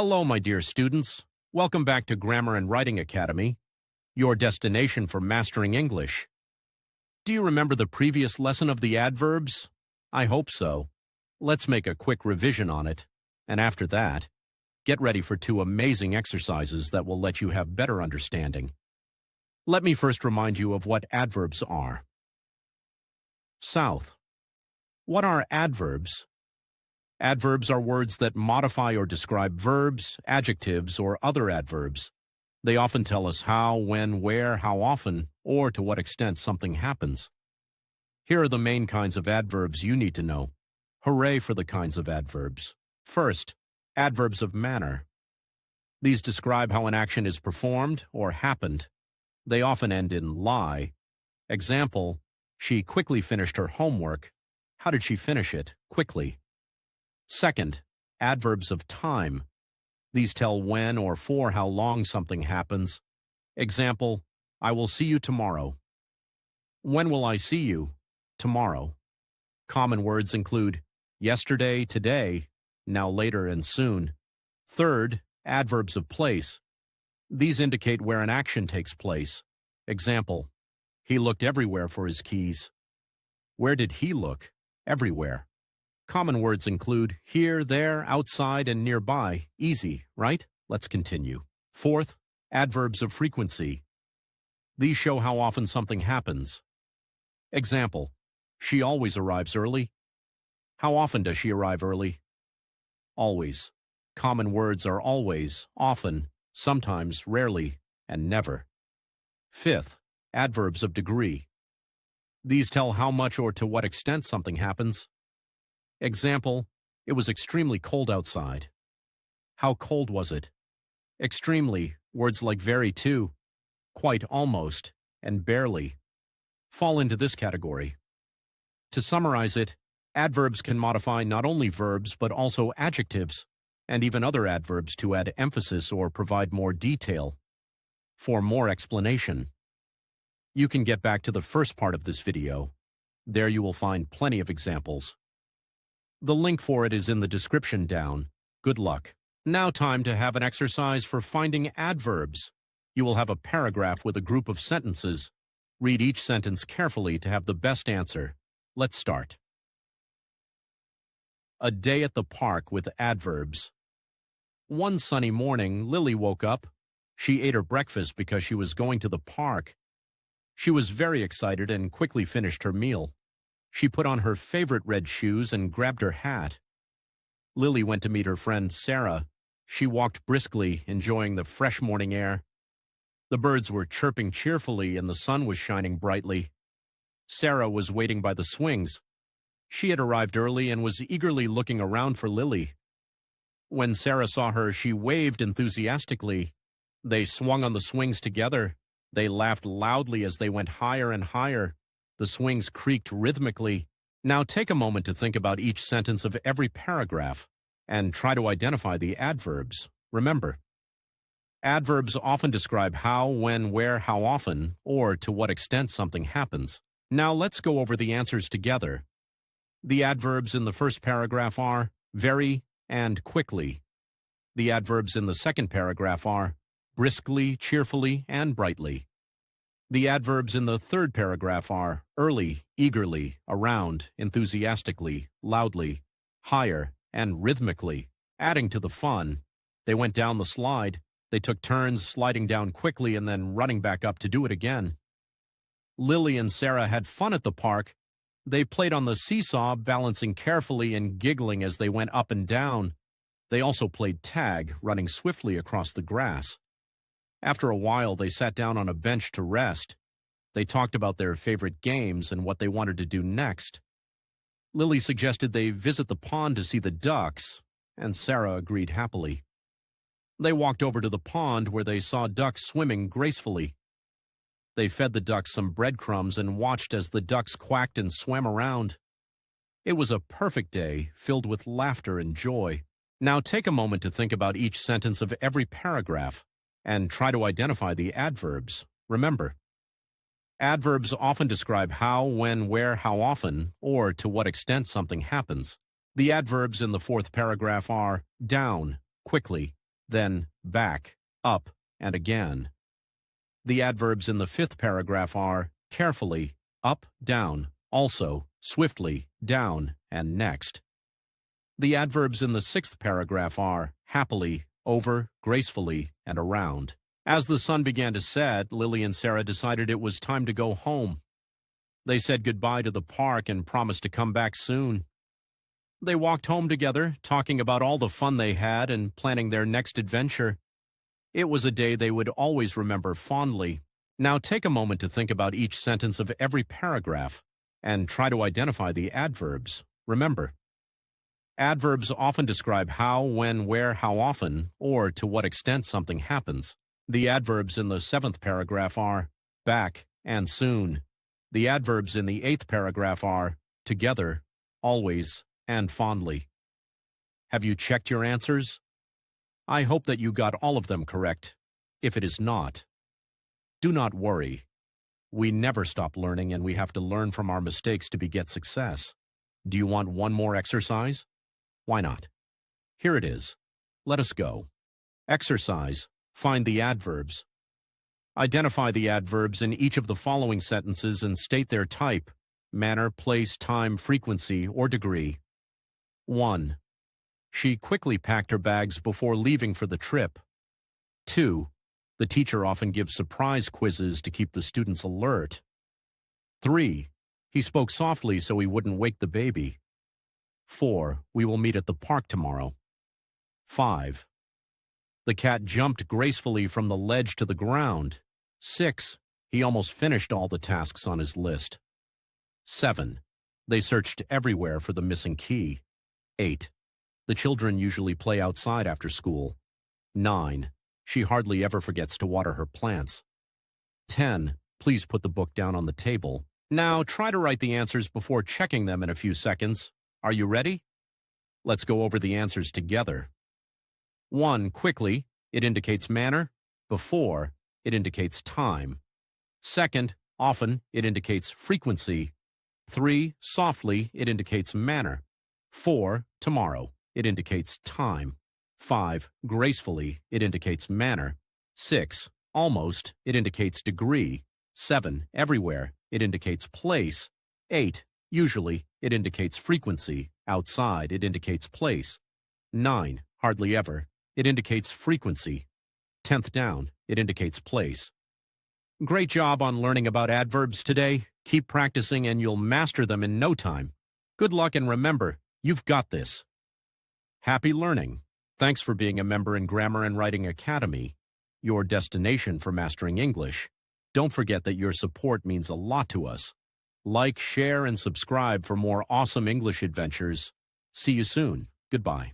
Hello, my dear students. Welcome back to Grammar and Writing Academy, your destination for mastering English. Do you remember the previous lesson of the adverbs? I hope so. Let's make a quick revision on it, and after that, get ready for two amazing exercises that will let you have better understanding. Let me first remind you of what adverbs are. South. What are adverbs? Adverbs are words that modify or describe verbs, adjectives, or other adverbs. They often tell us how, when, where, how often, or to what extent something happens. Here are the main kinds of adverbs you need to know. Hooray for the kinds of adverbs. First, adverbs of manner. These describe how an action is performed or happened. They often end in lie. Example, she quickly finished her homework. How did she finish it? Quickly. Second, adverbs of time. These tell when or for how long something happens. Example, I will see you tomorrow. When will I see you? Tomorrow. Common words include yesterday, today, now later, and soon. Third, adverbs of place. These indicate where an action takes place. Example, he looked everywhere for his keys. Where did he look? Everywhere. Common words include here, there, outside, and nearby. Easy, right? Let's continue. Fourth, adverbs of frequency. These show how often something happens. Example, she always arrives early. How often does she arrive early? Always. Common words are always, often, sometimes, rarely, and never. Fifth, adverbs of degree. These tell how much or to what extent something happens. Example, it was extremely cold outside. How cold was it? Extremely, words like very too, quite almost, and barely fall into this category. To summarize it, adverbs can modify not only verbs but also adjectives, and even other adverbs to add emphasis or provide more detail. For more explanation, you can get back to the first part of this video. There you will find plenty of examples. The link for it is in the description down. Good luck. Now time to have an exercise for finding adverbs. You will have a paragraph with a group of sentences. Read each sentence carefully to have the best answer. Let's start. A day at the park with adverbs. One sunny morning, Lily woke up. She ate her breakfast because she was going to the park. She was very excited and quickly finished her meal. She put on her favorite red shoes and grabbed her hat. Lily went to meet her friend Sarah. She walked briskly, enjoying the fresh morning air. The birds were chirping cheerfully and the sun was shining brightly. Sarah was waiting by the swings. She had arrived early and was eagerly looking around for Lily. When Sarah saw her, she waved enthusiastically. They swung on the swings together. They laughed loudly as they went higher and higher. The swings creaked rhythmically. Now take a moment to think about each sentence of every paragraph and try to identify the adverbs. Remember, adverbs often describe how, when, where, how often, or to what extent something happens. Now let's go over the answers together. The adverbs in the first paragraph are very and quickly. The adverbs in the second paragraph are briskly, cheerfully, and brightly. The adverbs in the third paragraph are early, eagerly, around, enthusiastically, loudly, higher, and rhythmically, adding to the fun. They went down the slide. They took turns sliding down quickly and then running back up to do it again. Lily and Sarah had fun at the park. They played on the seesaw, balancing carefully and giggling as they went up and down. They also played tag, running swiftly across the grass. After a while, they sat down on a bench to rest. They talked about their favorite games and what they wanted to do next. Lily suggested they visit the pond to see the ducks, and Sarah agreed happily. They walked over to the pond where they saw ducks swimming gracefully. They fed the ducks some breadcrumbs and watched as the ducks quacked and swam around. It was a perfect day, filled with laughter and joy. Now take a moment to think about each sentence of every paragraph and try to identify the adverbs. Remember, adverbs often describe how, when, where, how often, or to what extent something happens. The adverbs in the fourth paragraph are down, quickly, then back, up, and again. The adverbs in the fifth paragraph are carefully, up, down, also, swiftly, down, and next. The adverbs in the sixth paragraph are happily, over, gracefully, and around. As the sun began to set, Lily and Sarah decided it was time to go home. They said goodbye to the park and promised to come back soon. They walked home together, talking about all the fun they had and planning their next adventure. It was a day they would always remember fondly. Now take a moment to think about each sentence of every paragraph and try to identify the adverbs. Remember, adverbs often describe how, when, where, how often, or to what extent something happens. The adverbs in the seventh paragraph are back and soon. The adverbs in the eighth paragraph are together, always, and fondly. Have you checked your answers? I hope that you got all of them correct. If it is not, do not worry. We never stop learning, and we have to learn from our mistakes to beget success. Do you want one more exercise? Why not? Here it is. Let us go. Exercise. Find the adverbs. Identify the adverbs in each of the following sentences and state their type: manner, place, time, frequency, or degree. 1. She quickly packed her bags before leaving for the trip. 2. The teacher often gives surprise quizzes to keep the students alert. 3. He spoke softly so he wouldn't wake the baby. 4. We will meet at the park tomorrow. 5. The cat jumped gracefully from the ledge to the ground. 6. He almost finished all the tasks on his list. 7. They searched everywhere for the missing key. 8. The children usually play outside after school. 9. She hardly ever forgets to water her plants. 10. Please put the book down on the table. Now try to write the answers before checking them in a few seconds. Are you ready? Let's go over the answers together. 1. Quickly. It indicates manner. Before. It indicates time. 2. Often. It indicates frequency. 3. Softly. It indicates manner. 4. Tomorrow. It indicates time. 5. Gracefully. It indicates manner. 6. Almost. It indicates degree. 7. Everywhere. It indicates place. 8. Usually. It indicates frequency. Outside. It indicates place. 9. Hardly ever. It indicates frequency. 10th down. It indicates place. Great job on learning about adverbs today. Keep practicing and you'll master them in no time. Good luck, and remember, you've got this. Happy learning. Thanks for being a member in Grammar and Writing Academy, your destination for mastering English. Don't forget that your support means a lot to us. Like, share, and subscribe for more awesome English adventures. See you soon. Goodbye.